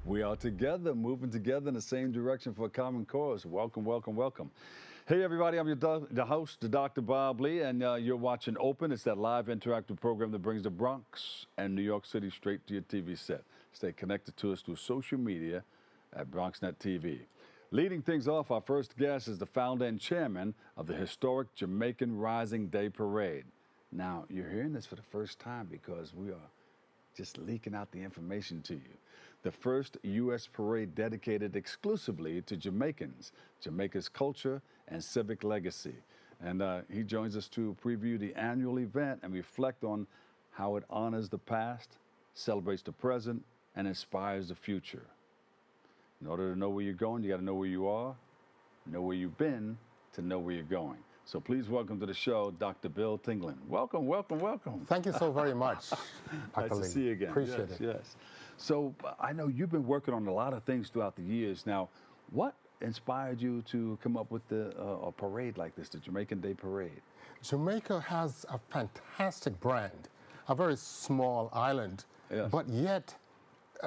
We are together, moving together in the same direction for a common cause. Welcome, welcome, welcome. Hey, everybody, I'm the host, Dr. Bob Lee, and you're watching Open. It's that live interactive program that brings the Bronx and New York City straight to your TV set. Stay connected to us through social media at BronxNet TV. Leading things off, our first guest is the founder and chairman of the historic Jamaican Rising Day Parade. Now, you're hearing this for the first time because we are just leaking out the information to you. The first U.S. parade dedicated exclusively to Jamaicans, Jamaica's culture and civic legacy. And he joins us to preview the annual event and reflect on how it honors the past, celebrates the present, and inspires the future. In order to know where you're going, you got to know where you are, know where you've been to know where you're going. So please welcome to the show, Dr. Bill Tinglin. Welcome, welcome, welcome. Thank you so very much, Nice to see you again. Appreciate it. Yes. So I know you've been working on a lot of things throughout the years. Now, what inspired you to come up with a parade like this, the Jamaican Day Parade? Jamaica has a fantastic brand, a very small island, Yes. but yet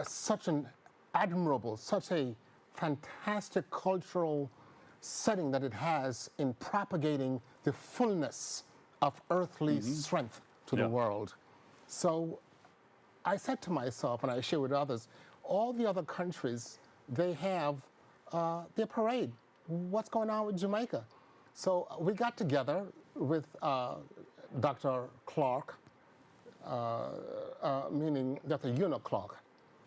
such an admirable, such a fantastic cultural setting that it has in propagating the fullness of earthly strength to the world. So I said to myself, and I share with others, all the other countries, they have their parade. What's going on with Jamaica? So we got together with Dr. Clark, meaning Dr. Una Clark.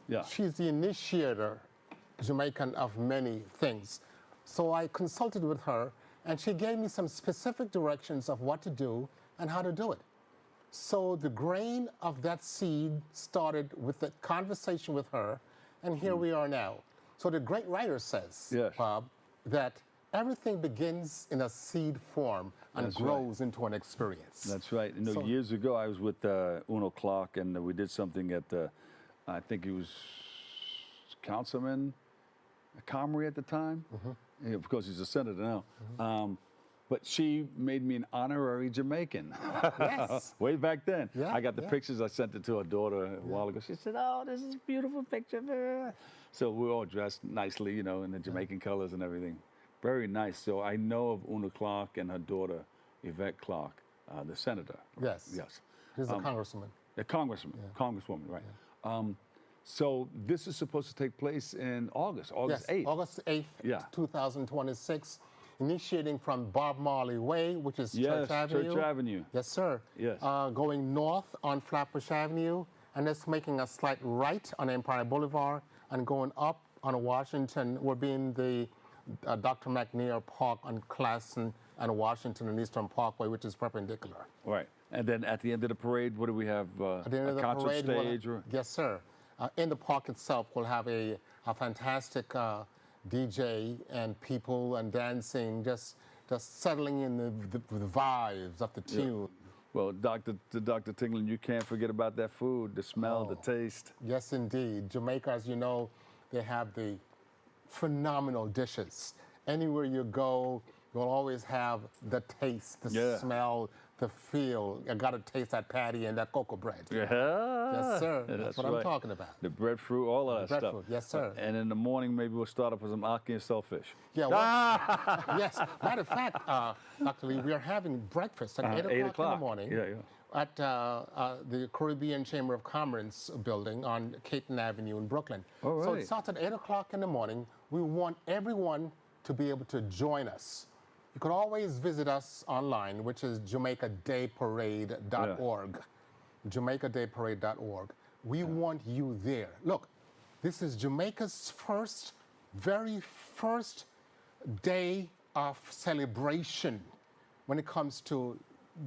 Yeah. She's the initiator, Jamaican, of many things. So I consulted with her, and she gave me some specific directions of what to do and how to do it. So the grain of that seed started with the conversation with her, and here we are now. So the great writer says, Yes. Bob, that everything begins in a seed form and That's grows into an experience. That's right. You know, So- years ago, I was with Uno Clark, and we did something at I think he was Councilman Comrie at the time. Yeah, of course, he's a senator now. But she made me an honorary Jamaican. Yes. Way back then. Yeah, I got the yeah. pictures. I sent it to her daughter a while ago. She said, "Oh, this is a beautiful picture." So we're all dressed nicely, you know, in the Jamaican colors and everything. Very nice. So I know of Una Clark and her daughter, Yvette Clark, the senator. Yes. Yes. He's a congressman. The congresswoman, right. So this is supposed to take place in August 8th. August 8th, Yeah. 2026, initiating from Bob Marley Way, which is Yes, Church Avenue. Church Avenue. Yes, sir. Yes. Going north on Flatbush Avenue, and it's making a slight right on Empire Boulevard, and going up on Washington. We're being the Dr. McNair Park on Classen and Washington and Eastern Parkway, which is perpendicular. Right. And then at the end of the parade, what do we have? At the end of a the concert parade, stage? yes, sir. In the park itself, we'll have a fantastic DJ and people and dancing, just settling in the vibes of the tune. Well, Dr. Tinglin, you can't forget about that food, the smell, the taste. Yes, indeed. Jamaica, as you know, they have the phenomenal dishes. Anywhere you go, you'll always have the taste, the smell, the feel. You got to taste that patty and that cocoa bread. Yeah. Yes, sir. That's what I'm talking about. The breadfruit, all of that stuff. Breadfruit, yes, sir. And in the morning, maybe we'll start up with some ackee and shellfish. Yeah, well, yes. Matter of fact, Dr. Lee, we are having breakfast at 8 o'clock in the morning at the Caribbean Chamber of Commerce building on Caton Avenue in Brooklyn. All right. So it starts at 8 o'clock in the morning. We want everyone to be able to join us. You can always visit us online, which is JamaicaDayParade.org. JamaicaDayParade.org. We want you there. Look, this is Jamaica's very first day of celebration when it comes to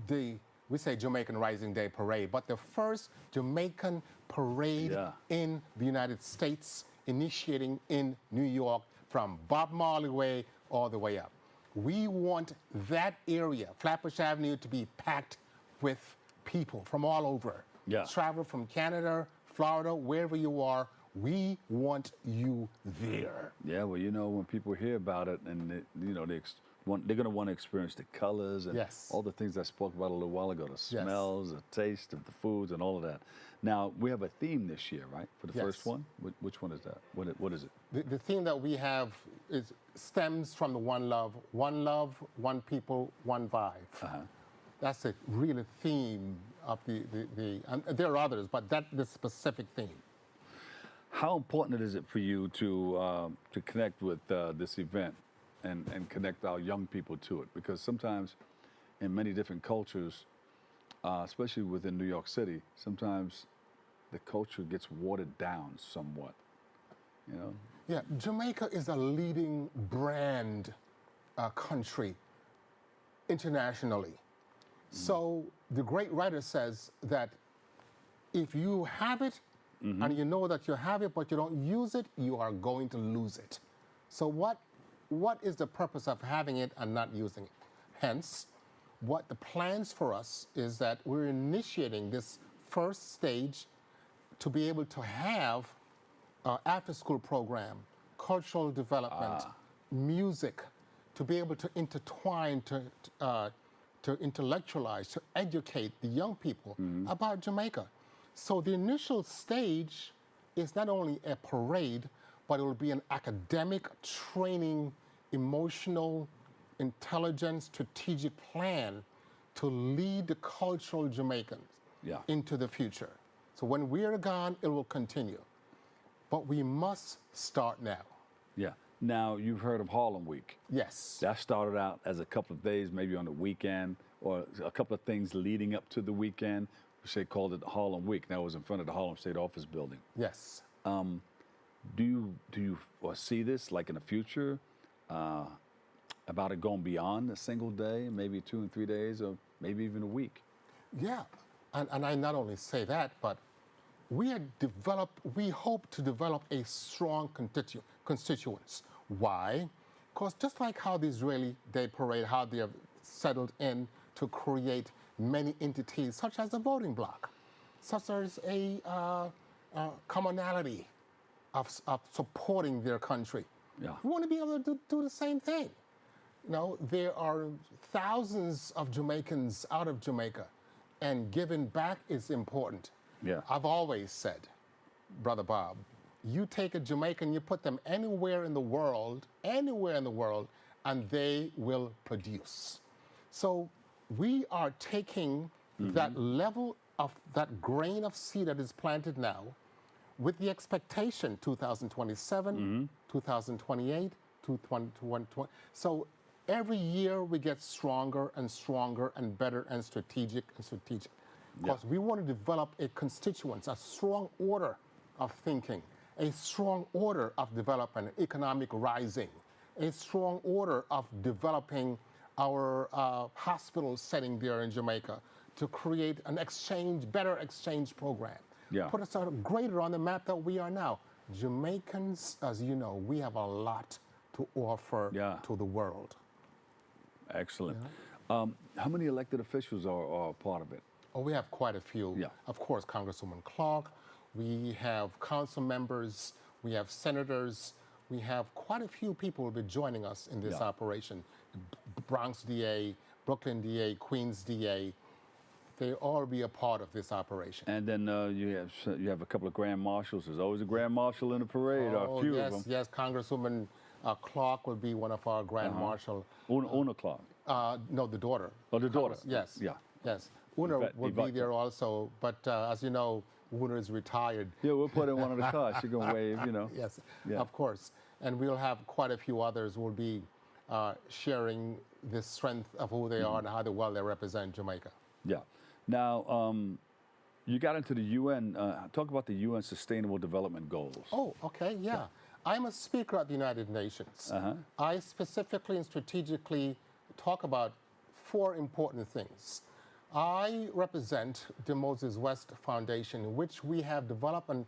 we say Jamaican Rising Day Parade, but the first Jamaican parade in the United States, initiating in New York from Bob Marley Way all the way up. We want that area, Flatbush Avenue, to be packed with people from all over. Yeah. Travel from Canada, Florida, wherever you are, we want you there. Yeah, well, you know, when people hear about it and, they they're going to want to experience the colors and Yes. all the things I spoke about a little while ago, the Yes. smells, the taste of the foods, and all of that. Now, we have a theme this year, right, for the first Yes. one? Which one is that? What is it? The theme that we have stems from the one love, one people, one vibe. That's the real theme of and there are others, but the specific theme. How important is it for you to connect with this event and connect our young people to it? Because sometimes in many different cultures, especially within New York City, sometimes the culture gets watered down somewhat, you know? Yeah, Jamaica is a leading brand country internationally. So the great writer says that if you have it and you know that you have it but you don't use it, you are going to lose it. So what is the purpose of having it and not using it? Hence, what the plans for us is that we're initiating this first stage to be able to have after-school program, cultural development, music, to be able to intertwine, to intellectualize, to educate the young people about Jamaica. So the initial stage is not only a parade, but it will be an academic training, emotional, intelligent, strategic plan to lead the cultural Jamaicans into the future. So when we're gone, it will continue. But we must start now. Yeah. Now, you've heard of Harlem Week. Yes. That started out as a couple of days, maybe on the weekend, or a couple of things leading up to the weekend, which they called it Harlem Week. That was in front of the Harlem State Office building. Yes. Do you foresee this, like in the future, about it going beyond a single day, maybe 2 and 3 days, or maybe even a week? Yeah. And I not only say that, but we hope to develop a strong constituents. Why? Because just like how the Israeli Day Parade, how they have settled in to create many entities, such as a voting bloc, such as a commonality of supporting their country. Yeah. We want to be able to do the same thing. You know, there are thousands of Jamaicans out of Jamaica, and giving back is important. Yeah. I've always said, Brother Bob, you take a Jamaican, you put them anywhere in the world, and they will produce. So we are taking that level of that grain of seed that is planted now with the expectation 2027, 2028, 2020. So every year we get stronger and stronger and better and strategic. Because we want to develop a constituents, a strong order of thinking, a strong order of development, economic rising, a strong order of developing our hospital setting there in Jamaica to create an better exchange program. Yeah. Put us greater on the map that we are now. Jamaicans, as you know, we have a lot to offer to the world. Excellent. How many elected officials are part of it? Oh, we have quite a few. Yeah. Of course, Congresswoman Clark. We have council members. We have senators. We have quite a few people will be joining us in this operation. Bronx DA, Brooklyn DA, Queens DA. They all be a part of this operation. And then you have a couple of grand marshals. There's always a grand marshal in the parade, or a few of them. Yes, Congresswoman Clark will be one of our grand marshal. Una Clark. No, the daughter. Oh, the daughter. Yes. Yeah. Yes. Una will be there also, but as you know, Una is retired. Yeah, we'll put in one of the cars. She can wave, you know. Yes, of course. And we'll have quite a few others who will be sharing the strength of who they are and how well they represent Jamaica. Yeah. Now, you got into the UN. Talk about the UN Sustainable Development Goals. Oh, okay, yeah. I'm a speaker at the United Nations. I specifically and strategically talk about 4 important things. I represent the Moses West Foundation, which we have developed, and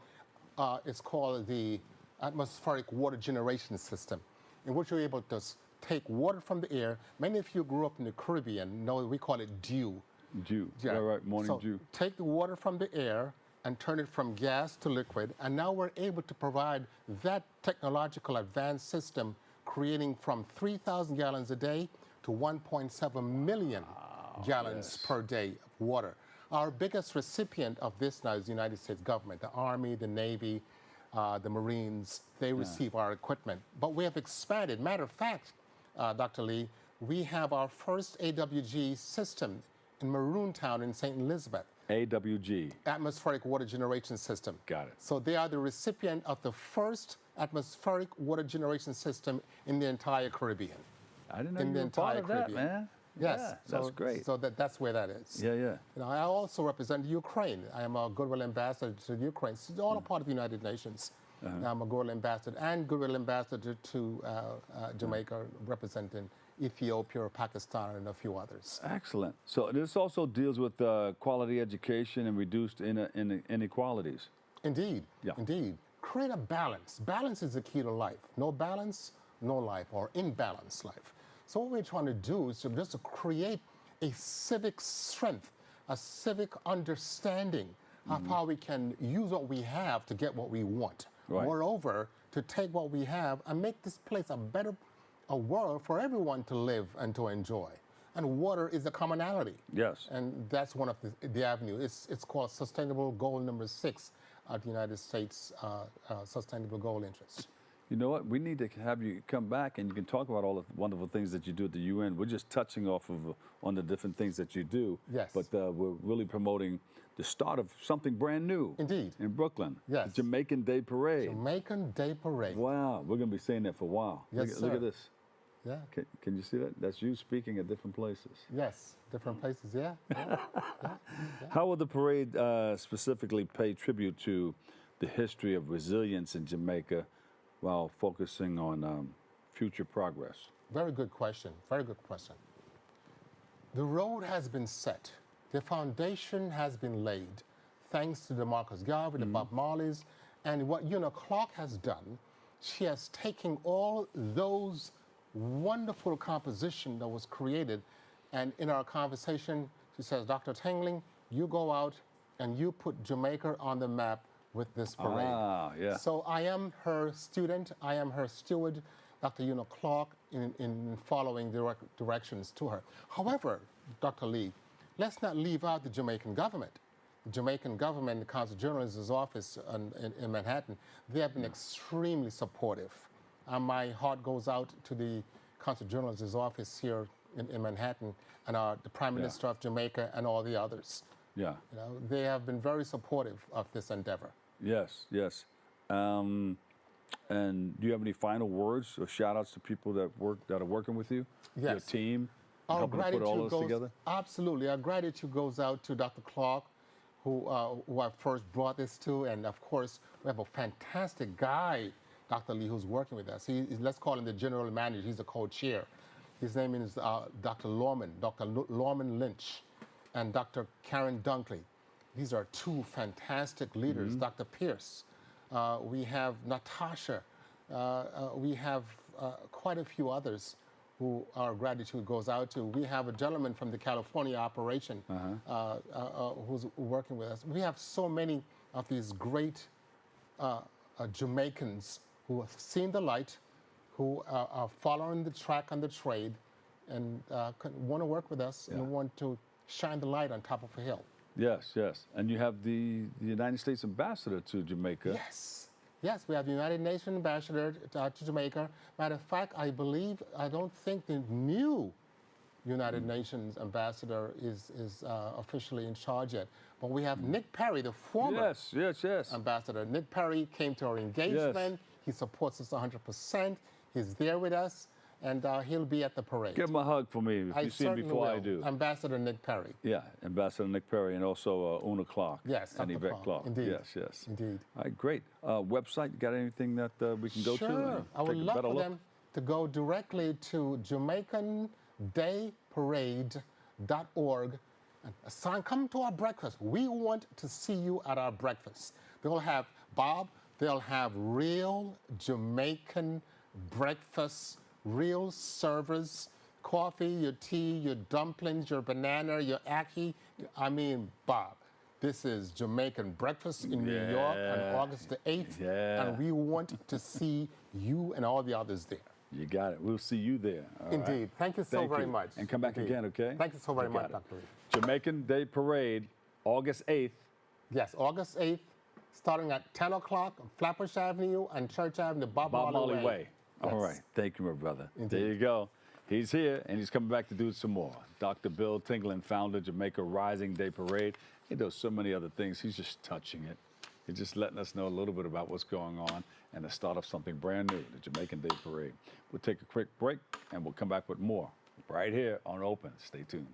it's called the Atmospheric Water Generation System, in which we're able to take water from the air. Many of you grew up in the Caribbean, know we call it dew. Dew, yeah, right, morning dew. Take the water from the air and turn it from gas to liquid, and now we're able to provide that technological advanced system, creating from 3,000 gallons a day to 1.7 million gallons per day of water. Our biggest recipient of this now is the United States government, the Army, the Navy, the Marines. They receive our equipment. But we have expanded. Matter of fact, Dr. Lee, we have our first AWG system in Maroontown in St. Elizabeth. AWG. Atmospheric Water Generation System. Got it. So they are the recipient of the first atmospheric water generation system in the entire Caribbean. I didn't know you were part of that, man. Yes, Yeah, so, that's great. So that's where that is. Yeah. You know, I also represent Ukraine. I am a goodwill ambassador to Ukraine. It's all a part of the United Nations. I'm a goodwill ambassador and goodwill ambassador to Jamaica, representing Ethiopia, Pakistan, and a few others. Excellent. So this also deals with quality education and reduced inequalities. Indeed, Yeah. indeed. Create a balance. Balance is the key to life. No balance, no life, or imbalanced life. So what we're trying to do is just to create a civic strength, a civic understanding of how we can use what we have to get what we want. Right. Moreover, to take what we have and make this place a world for everyone to live and to enjoy. And water is a commonality. Yes. And that's one of the avenues. It's called Sustainable Goal number 6 of the United States Sustainable Goal Interest. You know what? We need to have you come back and you can talk about all the wonderful things that you do at the UN. We're just touching off of on the different things that you do. Yes. But we're really promoting the start of something brand new. Indeed. In Brooklyn. Yes. The Jamaican Day Parade. Jamaican Day Parade. Wow. We're going to be saying that for a while. Yes, Look sir. at this. Yeah. Can you see that? That's you speaking at different places. Yes. Different places. Yeah. Yeah. How will the parade specifically pay tribute to the history of resilience in Jamaica while focusing on future progress? Very good question. Very good question. The road has been set. The foundation has been laid, thanks to the Marcus Garvey, the Bob Marleys, and what Una Clark has done. She has taken all those wonderful composition that was created, and in our conversation, she says, Dr. Tinglin, you go out and you put Jamaica on the map with this parade. Ah, yeah. So I am her student, I am her steward, Dr. Una Clark, in following directions to her. However, Dr. Lee, let's not leave out the Jamaican government. The Jamaican government, the Consul General's office in Manhattan, they have been extremely supportive. And my heart goes out to the Consul General's office here in Manhattan and the Prime Minister of Jamaica and all the others. Yeah. You know, they have been very supportive of this endeavor. Yes, yes. And do you have any final words or shout outs to people that are working with you? Yes. Your team? Our helping to put all this together? Absolutely. Our gratitude goes out to Dr. Clark, who I first brought this to, and of course, we have a fantastic guy, Dr. Lee, who's working with us. Let's call him the general manager. He's a co-chair. His name is Dr. Lorman Lynch, and Dr. Karen Dunkley. These are two fantastic leaders. Dr. Pierce. We have Natasha. We have quite a few others who our gratitude goes out to. We have a gentleman from the California operation who's working with us. We have so many of these great Jamaicans who have seen the light, who are following the track on the trade, and want to work with us and want to shine the light on top of a hill. Yes, yes. And you have the United States ambassador to Jamaica. Yes. Yes, we have the United Nations ambassador to Jamaica. Matter of fact, I don't think the new United Nations ambassador is officially in charge yet. But we have Nick Perry, the former ambassador. Nick Perry came to our engagement. He supports us 100%. He's there with us, and he'll be at the parade. Give him a hug for me if you see him before I do. Ambassador Nick Perry. Yeah, Ambassador Nick Perry, and also Una Clark. Yes, and Yvette Clark. Indeed. Yes, yes. Indeed. All right, great. Website, you got anything that we can go to? Sure. I would love for them to go directly to JamaicanDayParade.org. Come to our breakfast. We want to see you at our breakfast. They'll have they'll have real Jamaican breakfast, real servers, coffee, your tea, your dumplings, your banana, your ackee. I mean, Bob, this is Jamaican breakfast in New York on August the 8th, and we want to see you and all the others there. You got it. We'll see you there. All right? Indeed. Thank you so Thank very you. much. And come back Indeed. again, okay? Thank you so very You much, got it. Dr. Reed. Jamaican Day Parade, August 8th. Yes, August 8th, starting at 10 o'clock, Flatbush Avenue and Church Avenue, Bob Marley Way. All Yes. right. Thank you, my brother. Indeed. There you go. He's here, and he's coming back to do some more. Dr. Bill Tinglin, founder, Jamaica Rising Day Parade. He does so many other things. He's just touching it. He's just letting us know a little bit about what's going on and the start of something brand new, the Jamaican Day Parade. We'll take a quick break, and we'll come back with more right here on Open. Stay tuned.